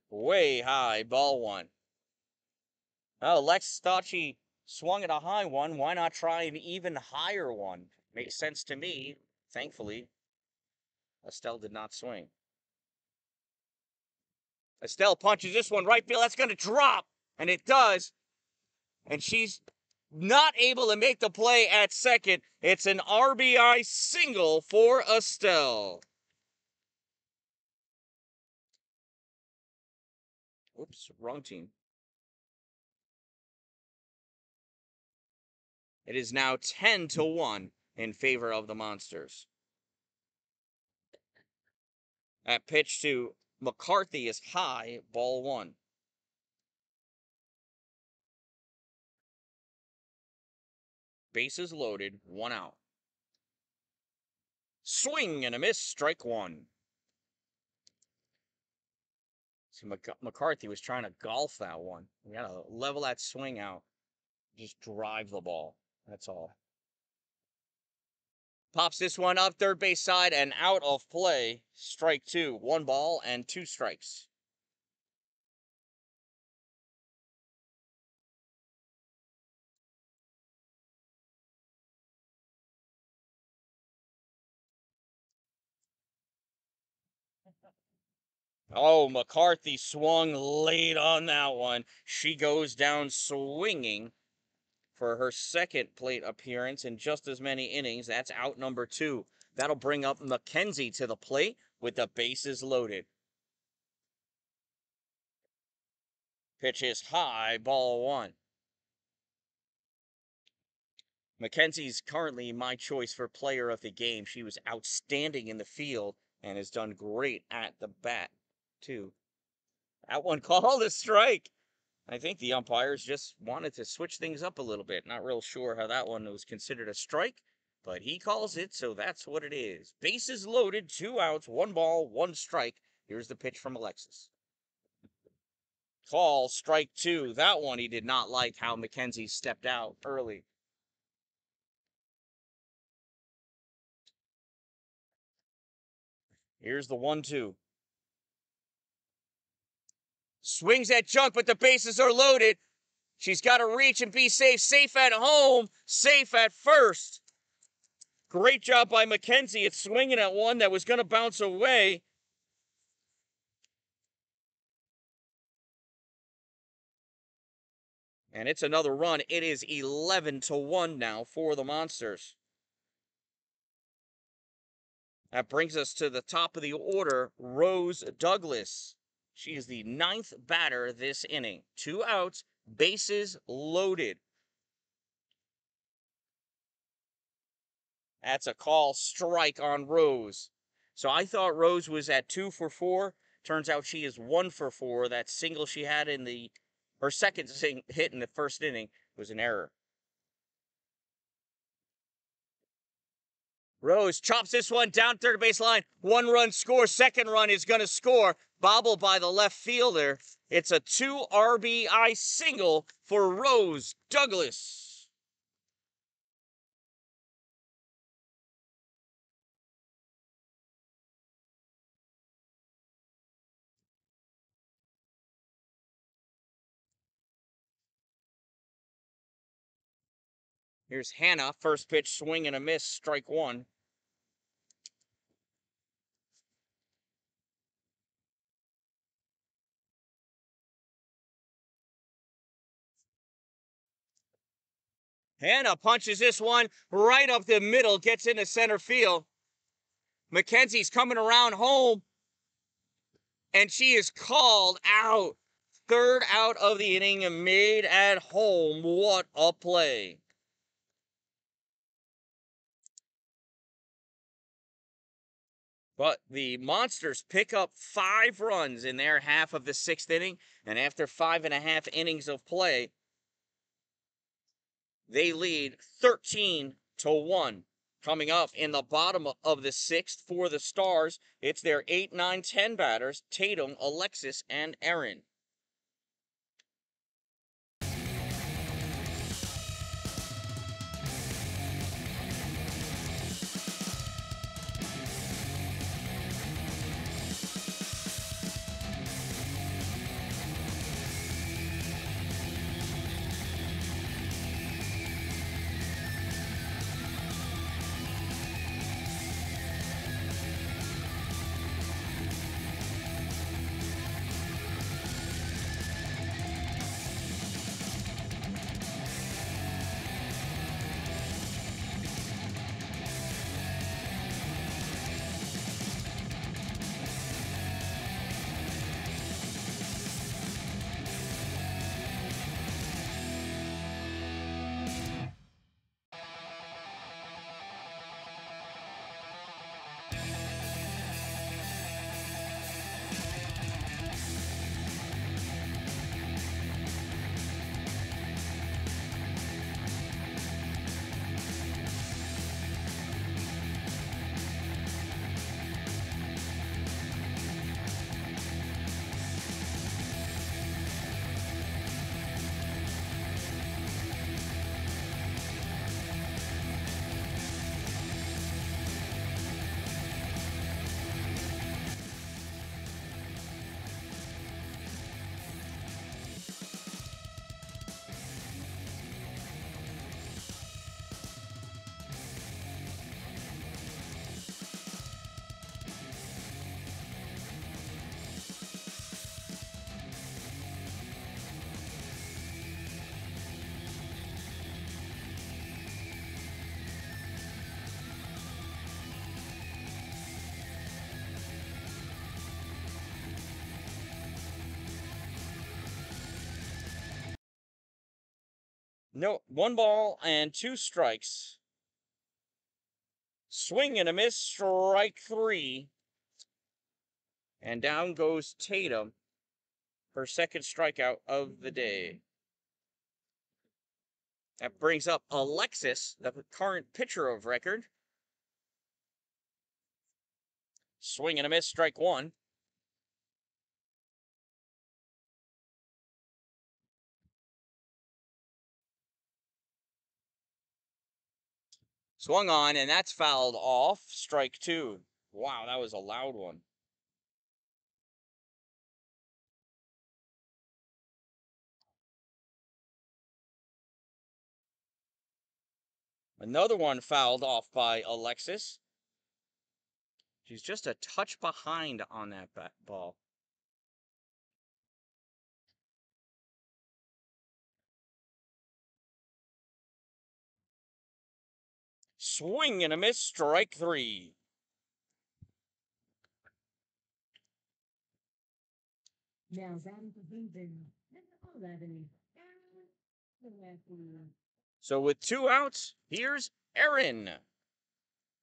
Way high, ball 1. Oh, Lex thought she swung at a high one. Why not try an even higher one? Makes sense to me. Thankfully, Estelle did not swing. Estelle punches this one right field. That's going to drop. And it does. And she's not able to make the play at second. It's an RBI single for Estelle. Oops, wrong team. It is now 10-1 in favor of the Monsters. That pitch to McCarthy is high, ball 1. Bases loaded, 1 out. Swing and a miss, strike 1. See, McCarthy was trying to golf that one. You gotta level that swing out. Just drive the ball. That's all. Pops this one up third base side and out of play. Strike 2. 1 ball and 2 strikes. Oh, McCarthy swung late on that one. She goes down swinging for her second plate appearance in just as many innings. That's out number 2. That'll bring up McKenzie to the plate with the bases loaded. Pitch is high, ball 1. McKenzie's currently my choice for player of the game. She was outstanding in the field and has done great at the bat, too. That one called a strike. I think the umpires just wanted to switch things up a little bit. Not real sure how that one was considered a strike, but he calls it, so that's what it is. Bases loaded, 2 outs, 1 ball, 1 strike. Here's the pitch from Alexis. Call, strike 2. That one he did not like how McKenzie stepped out early. Here's the 1-2. Swings at junk, but the bases are loaded. She's got to reach and be safe. Safe at home, safe at first. Great job by McKenzie. It's swinging at one that was going to bounce away. And it's another run. It is 11-1 now for the Monsters. That brings us to the top of the order, Rose Douglas. She is the 9th batter this inning. 2 outs, bases loaded. That's a call strike on Rose. So I thought Rose was at 2 for 4. Turns out she is 1 for 4. That single she had in her second hit in the first inning was an error. Rose chops this one down third base line. 1 run score. Second run is going to score. Bobbled by the left fielder. It's a 2 RBI single for Rose Douglas. Here's Hannah. First pitch swing and a miss. Strike 1. Hannah punches this one right up the middle, gets into center field. Mackenzie's coming around home, and she is called out. Third out of the inning, made at home. What a play. But the Monsters pick up 5 runs in their half of the 6th inning, and after 5.5 innings of play, they lead 13-1. Coming up in the bottom of the 6th for the Stars, it's their 8, 9, 10 batters, Tatum, Alexis, and Erin. No, 1 ball and 2 strikes. Swing and a miss, strike 3. And down goes Tatum, her 2nd strikeout of the day. That brings up Alexis, the current pitcher of record. Swing and a miss, strike 1. Swung on, and that's fouled off. Strike 2. Wow, that was a loud one. Another one fouled off by Alexis. She's just a touch behind on that ball. Swing and a miss, strike 3. So with 2 outs, here's Erin.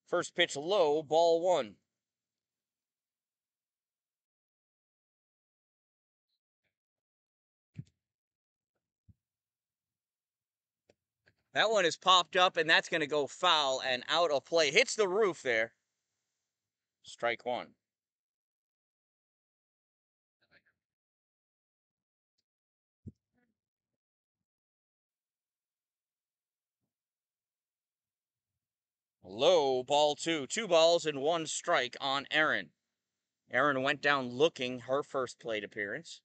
First pitch low, ball 1. That one is popped up, and that's going to go foul and out of play. Hits the roof there. Strike 1. Low, ball 2. 2 balls and 1 strike on Erin. Erin went down looking her first plate appearance.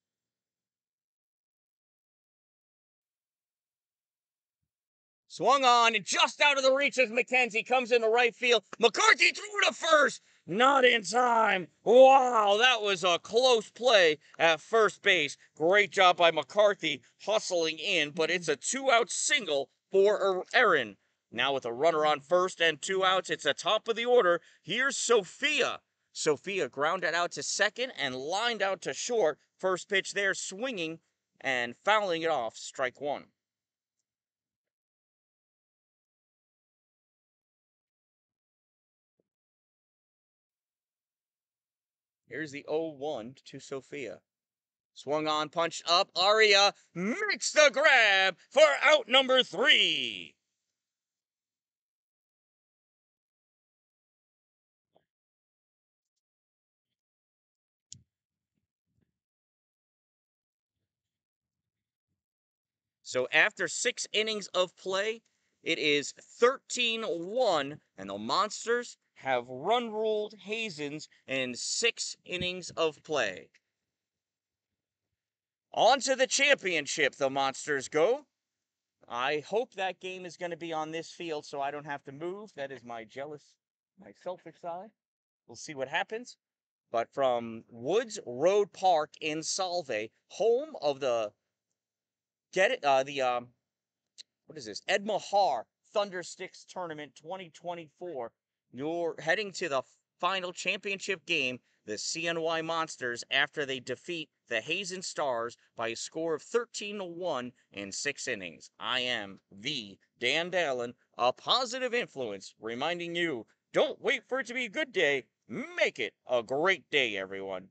Swung on and just out of the reach as Mackenzie comes into right field. McCarthy threw to first. Not in time. Wow, that was a close play at first base. Great job by McCarthy hustling in, but it's a 2-out single for Aaron. Now with a runner on first and 2 outs, it's the top of the order. Here's Sophia. Sophia grounded out to second and lined out to short. First pitch there, swinging and fouling it off, strike one. Here's the 0-1 to Sophia. Swung on, punched up. Aria makes the grab for out number 3. So after 6 innings of play, it is 13-1, and the Monsters have run ruled Hazens in 6 innings of play. On to the championship, the Monsters go. I hope that game is going to be on this field so I don't have to move. That is my selfish side. We'll see what happens. But from Woods Road Park in Salve, home of the what is this? Ed Mahar Thunderstix Tournament 2024. You're heading to the final championship game, the CNY Monsters, after they defeat the Hazens Stars by a score of 13-1 in 6 innings. I am the Dan-Dalin, a positive influence, reminding you, don't wait for it to be a good day, make it a great day, everyone.